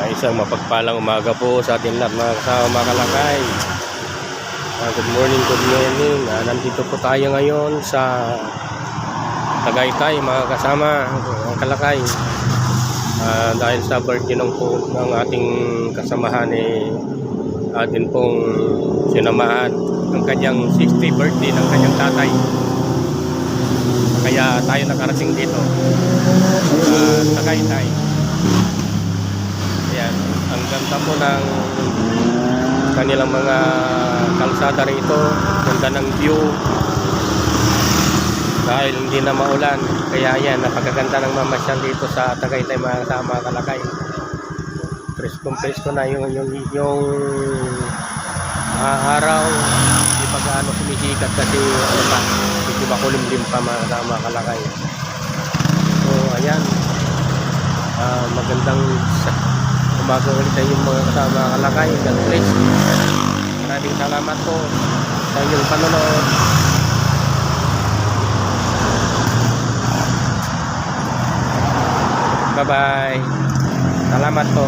Isang mapagpalang umaga po sa ating lahat mga kasama mga kalakay. Good morning, good morning. Nandito po tayo ngayon sa Tagaytay mga kasama mga kalakay. Dahil sa birthday ng ating kasamahan atin pong sinamahan ang kanyang 60th birthday ng kanyang tatay. Kaya tayo nakarating dito sa Tagaytay. Ayan, ang ganda po ng kanilang mga kalsada rito, ganda ng view dahil hindi na maulan. Kaya yan, napakaganda ng mamasyal dito sa Tagaytay mga kasama kalakay. Presko na yung araw, hindi pa gaano sumisikat kasi medyo makulimlim pa mga kasama kalakay. So ayan, magandang umaga ulit sa inyong mga kasama kalakay. God bless. Maraming salamat po sa inyong panonood. Bye bye. Salamat po.